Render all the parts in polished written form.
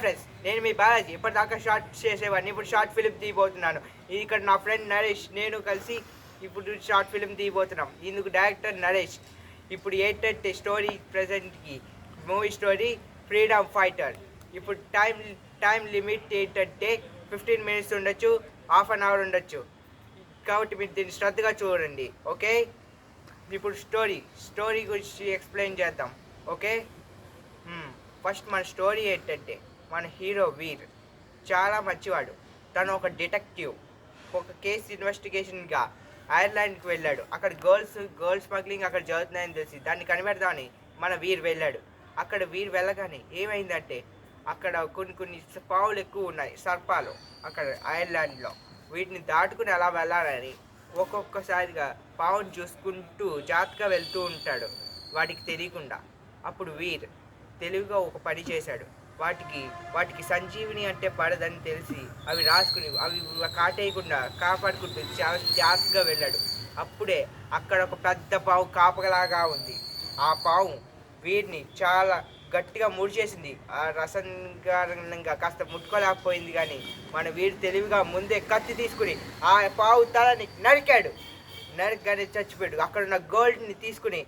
Friends, నేను మీ బాలాజీ. ఇప్పటిదాకా short చేసేవాడిని, ఇప్పుడు షార్ట్ ఫిలిం తీయబోతున్నాను. ఇక్కడ నా ఫ్రెండ్ నరేష్, నేను కలిసి ఇప్పుడు షార్ట్ ఫిలిం తీయబోతున్నాం. ఇందుకు డైరెక్టర్ నరేష్. ఇప్పుడు ఏంటంటే స్టోరీ ప్రజెంట్కి మూవీ స్టోరీ ఫ్రీడమ్ ఫైటర్. ఇప్పుడు టైం లిమిట్ ఏంటంటే 15 minutes ఉండొచ్చు, హాఫ్ అన్ అవర్ ఉండొచ్చు. కాబట్టి మీరు దీన్ని శ్రద్ధగా చూడండి, ఓకే? ఇప్పుడు స్టోరీ గురించి ఎక్స్ప్లెయిన్ చేద్దాం, ఓకే? ఫస్ట్ మన స్టోరీ ఏంటంటే, మన హీరో వీర్ చాలా మంచివాడు. తను ఒక డిటెక్టివ్. ఒక కేసు ఇన్వెస్టిగేషన్గా ఐర్లాండ్కి వెళ్ళాడు. అక్కడ గర్ల్స్ స్మగ్లింగ్ అక్కడ జరుగుతున్నాయని తెలిసి దాన్ని కనిపెడదామని మన వీర్ వెళ్ళాడు. అక్కడ వీర్ వెళ్ళగానే ఏమైందంటే, అక్కడ కొన్ని పావులు ఎక్కువ ఉన్నాయి, సర్పాలు అక్కడ ఐర్లాండ్లో. వీటిని దాటుకుని ఎలా వెళ్ళాలని ఒక్కొక్కసారిగా పావును చూసుకుంటూ జాగ్రత్తగా వెళ్తూ ఉంటాడు వాటికి తెలియకుండా. అప్పుడు వీర్ తెలివిగా ఒక పని చేశాడు. వాటికి సంజీవిని అంటే పడదని తెలిసి అవి రాసుకుని అవి కాటేయకుండా కాపాడుకుంటూ చాలా జాగ్రత్తగా వెళ్ళాడు. అప్పుడే అక్కడ ఒక పెద్ద పావు కాపలాగా ఉంది. ఆ పావు వీరిని చాలా గట్టిగా ముడిచేసింది. ఆ రసంగా కాస్త ముట్టుకోలేకపోయింది. కానీ మన వీరు తెలివిగా ముందే కత్తి తీసుకుని ఆ పావు తలని నరికగానే చచ్చిపోయాడు. అక్కడున్న గోల్డ్ని తీసుకుని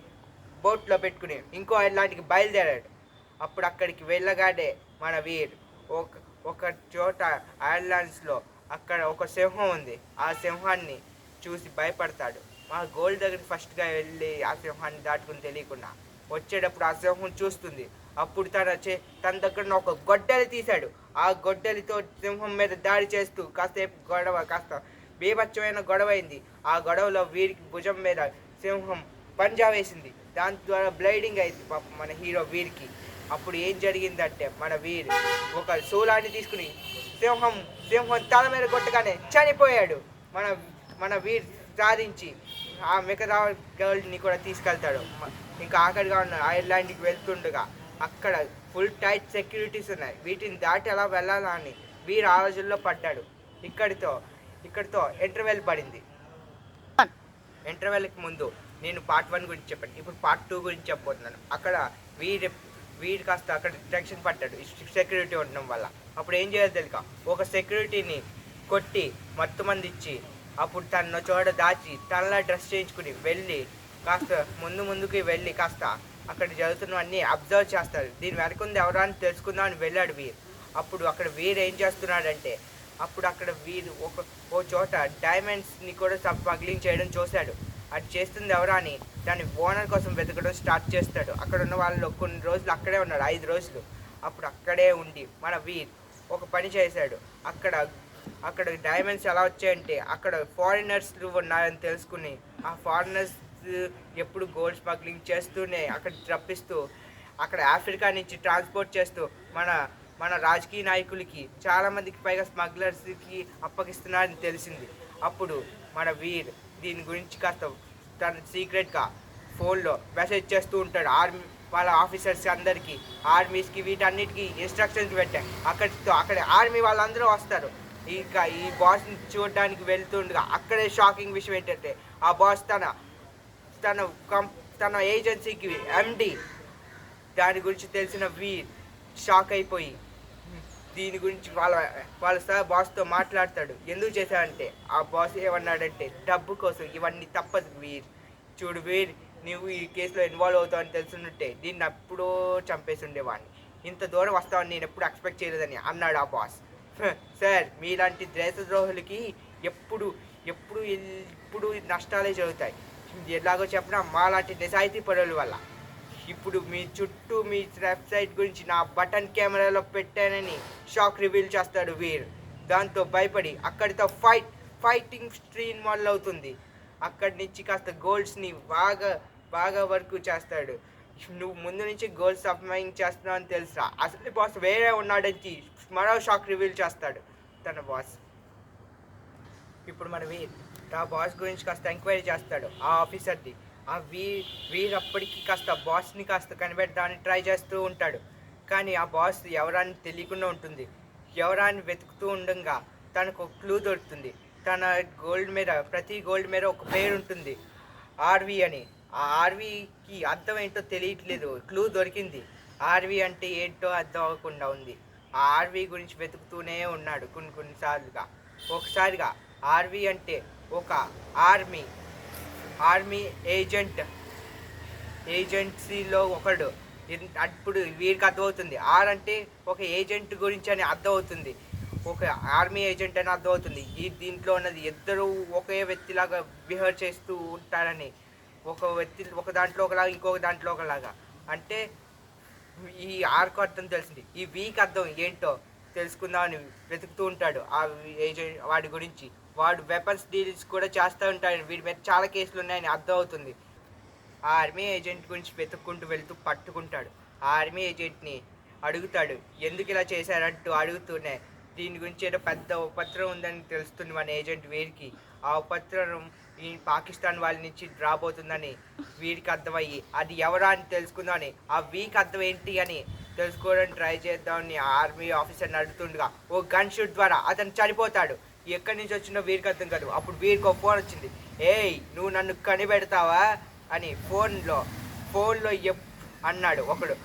బోట్లో పెట్టుకుని ఇంకో ఐర్లాండ్కి బయలుదేరాడు. అప్పుడు అక్కడికి వెళ్ళగానే మన వీర్ ఒక చోట ఐర్లాండ్స్లో అక్కడ ఒక సింహం ఉంది. ఆ సింహాన్ని చూసి భయపడతాడు. మా గోల్డ్ దగ్గరికి ఫస్ట్గా వెళ్ళి ఆ సింహాన్ని దాటుకుని తెలియకుండా వచ్చేటప్పుడు ఆ సింహం చూస్తుంది. అప్పుడు తన దగ్గర ఒక గొడ్డలి తీశాడు. ఆ గొడ్డలితో సింహం మీద దాడి చేస్తూ కాస్త బీభత్సమైన గొడవ అయింది. ఆ గొడవలో వీరికి భుజం మీద సింహం పంజా వేసింది. దాని ద్వారా బ్లైడింగ్ అయింది పాపం మన హీరో వీర్కి. అప్పుడు ఏం జరిగిందంటే, మన వీర్ ఒక శూలాన్ని తీసుకుని సింహం తల మీద కొట్టగానే చనిపోయాడు. మన వీర్ సాధించి ఆ మిగతా గర్ల్ని కూడా తీసుకెళ్తాడు. ఇంకా ఆఖరిగా ఉన్న ఐర్లాండ్కి వెళ్తుండగా అక్కడ ఫుల్ టైట్ సెక్యూరిటీస్ ఉన్నాయి. వీటిని దాటి ఎలా వెళ్ళాలా అని వీర్ ఆలోచనలో పడ్డాడు. ఇక్కడితో ఇంటర్వెల్ పడింది. ఇంటర్వెల్కి ముందు నేను పార్ట్ 1 గురించి చెప్పాను. ఇప్పుడు పార్ట్ 2 గురించి చెప్పబోతున్నాను. అక్కడ వీడు కాస్త అక్కడ టెన్షన్ పడ్డాడు సెక్యూరిటీ ఉండడం వల్ల. అప్పుడు ఏం చేయాలో తెలియక ఒక సెక్యూరిటీని కొట్టి మంది ఇచ్చి అప్పుడు తన చోట దాచి తనలా డ్రెస్ చేయించుకుని వెళ్ళి కాస్త ముందుకి వెళ్ళి కాస్త అక్కడ జరుగుతున్నవన్నీ అబ్జర్వ్ చేస్తాడు. దీని వెనకుంది ఎవరా అని తెలుసుకుందామని వెళ్ళాడు వీర్. అప్పుడు అక్కడ వీర్ ఏం చేస్తున్నాడంటే, అప్పుడు అక్కడ వీరు ఓ చోట డైమండ్స్ని కూడా స్మగ్లింగ్ చేయడం చూశాడు. అది చేస్తుంది ఎవరా అని దాని ఓనర్ కోసం వెతకడం స్టార్ట్ చేస్తాడు. అక్కడ ఉన్న వాళ్ళు కొన్ని రోజులు అక్కడే ఉన్నాడు, 5 రోజులు. అప్పుడు అక్కడే ఉండి మన వీర్ ఒక పని చేశాడు. అక్కడ డైమండ్స్ ఎలా వచ్చాయంటే, అక్కడ ఫారినర్స్ ఉన్నారని తెలుసుకుని ఆ ఫారినర్స్ ఎప్పుడు గోల్డ్ స్మగ్లింగ్ చేస్తూనే అక్కడ రప్పిస్తూ అక్కడ ఆఫ్రికా నుంచి ట్రాన్స్పోర్ట్ చేస్తూ మన రాజకీయ నాయకులకి చాలామందికి పైగా స్మగ్లర్స్కి అప్పగిస్తున్నారని తెలిసింది. అప్పుడు మన వీర్ దీని గురించి కాస్త తన సీక్రెట్గా ఫోన్లో మెసేజ్ చేస్తూ ఉంటాడు వాళ్ళ ఆఫీసర్స్ అందరికీ, ఆర్మీస్కి, వీటన్నిటికీ ఇన్స్ట్రక్షన్స్ పెట్టాయి. అక్కడ ఆర్మీ వాళ్ళందరూ వస్తారు. ఇంకా ఈ బాస్ని చూడడానికి వెళ్తుండగా అక్కడే షాకింగ్ విషయం ఏంటంటే, ఆ బాస్ తన ఏజెన్సీకి ఎండి. దాని గురించి తెలిసిన వీర్ షాక్ అయిపోయి దీని గురించి వాళ్ళ బాస్తో మాట్లాడతాడు. ఎందుకు చేశాడంటే, ఆ బాస్ ఏమన్నాడంటే, డబ్బు కోసం ఇవన్నీ తప్పదు వీర్. చూడు వీర్, నువ్వు ఈ కేసులో ఇన్వాల్వ్ అవుతావని తెలుసుంటే దీన్ని ఎప్పుడో చంపేసి ఉండేవాడిని. ఇంత దూరం వస్తావని నేను ఎప్పుడు ఎక్స్పెక్ట్ చేయలేదని అన్నాడు ఆ బాస్. సార్, మీలాంటి దేశద్రోహులకి ఎప్పుడు నష్టాలే జరుగుతాయి. ఎలాగో చెప్పినా మాలాంటి నిజాయితీ పరుల వల్ల. ఇప్పుడు మీ చుట్టూ మీ వెబ్సైట్ గురించి నా బటన్ కెమెరాలో పెట్టానని షాక్ రివీల్ చేస్తాడు వీర్. దాంతో భయపడి అక్కడితో ఫైటింగ్ స్ట్రీన్ మొదలవుతుంది. అక్కడి నుంచి కాస్త గోల్డ్స్ని బాగా వర్క్ చేస్తాడు. నువ్వు ముందు నుంచి గోల్డ్ సప్లయింగ్ చేస్తున్నావు అని తెలుసా, అసలు బాస్ వేరే ఉన్నాడని మరో షాక్ రివీల్ చేస్తాడు తన బాస్. ఇప్పుడు మన ఆ బాస్ గురించి కాస్త ఎంక్వైరీ చేస్తాడు ఆ ఆఫీసర్ది. ఆ వీర్ అప్పటికి కాస్త బాస్ని కాస్త కనిపెట్టడానికి ట్రై చేస్తూ ఉంటాడు. కానీ ఆ బాస్ ఎవరాని తెలియకుండా ఉంటుంది. ఎవరాని వెతుకుతూ ఉండగా తనకు ఒక క్లూ దొరుకుతుంది. తన ప్రతి గోల్డ్ మీద ఒక పేరు ఉంటుంది, ఆర్వి అని. ఆ ఆర్వీకి అర్థం ఏంటో తెలియట్లేదు. క్లూ దొరికింది. ఆర్వి అంటే ఏంటో అర్థం అవ్వకుండా ఉంది. ఆ ఆర్వి గురించి వెతుకుతూనే ఉన్నాడు కొన్నిసార్లుగా. ఒకసారిగా ఆర్వి అంటే ఒక ఆర్మీ ఆర్మీ ఏజెన్సీలో ఒకడు. అప్పుడు వీరికి అర్థమవుతుంది ఆర్ అంటే ఒక ఏజెంట్ గురించి అని అర్థమవుతుంది, ఒక ఆర్మీ ఏజెంట్ అని అర్థమవుతుంది. దీంట్లో ఉన్నది ఇద్దరు ఒకే వ్యక్తిలాగా బిహేవ్ చేస్తూ ఉంటారని, ఒక వ్యక్తి ఒక దాంట్లో ఒకలాగా ఇంకొక దాంట్లో ఒకలాగా. అంటే ఈ ఆర్కు అర్థం తెలిసింది, ఈ వీక్ అర్థం ఏంటో తెలుసుకుందామని వెతుకుతూ ఉంటాడు ఆ ఏజెంట్ వాడి గురించి. వాడు వెపన్స్ డీల్స్ కూడా చేస్తూ ఉంటాడు, వీడి మీద చాలా కేసులు ఉన్నాయని అర్థం అవుతుంది. ఆ ఆర్మీ ఏజెంట్ గురించి వెతుక్కుంటూ వెళ్తూ పట్టుకుంటాడు. ఆ ఆర్మీ ఏజెంట్ని అడుగుతాడు, ఎందుకు ఇలా చేశారంటూ అడుగుతూనే దీని గురించి ఏదో పెద్ద ఉపద్రవం ఉందని తెలుస్తుంది మన ఏజెంట్ వీరికి. ఆ ఉపద్రవం ఈ పాకిస్తాన్ వాళ్ళ నుంచి రాబోతుందని వీరికి అర్థమయ్యి అది ఎవరా అని తెలుసుకుందామని, ఆ వీక్ అర్థం ఏంటి అని తెలుసుకోవడానికి ట్రై చేద్దామని ఆ ఆర్మీ ఆఫీసర్ని అడుగుతుండగా ఓ గన్ షూట్ ద్వారా అతను చనిపోతాడు. ఎక్కడి నుంచి వచ్చిందో వీరికి అర్థం కాదు. అప్పుడు వీరికి ఒక ఫోన్ వచ్చింది. ఏయ్, నువ్వు నన్ను కనిపెడతావా అని ఫోన్లో అన్నాడు ఒకడు.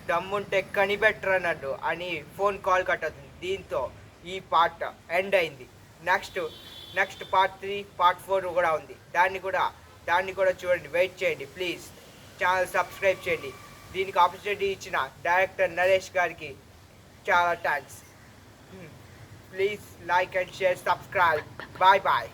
దమ్ముంటే కనిపెట్టరన్నాడు అని ఫోన్ కాల్ కట్ అవుతుంది. దీంతో ఈ పార్ట్ ఎండ్ అయింది. నెక్స్ట్ పార్ట్ 3 పార్ట్ 4 కూడా ఉంది. దాన్ని కూడా చూడండి, వెయిట్ చేయండి ప్లీజ్. ఛానల్ సబ్స్క్రైబ్ చేయండి. దీనికి ఆపర్చునిటీ ఇచ్చిన డైరెక్టర్ నరేష్ గారికి చాలా thanks. Please like and share, subscribe. Bye bye.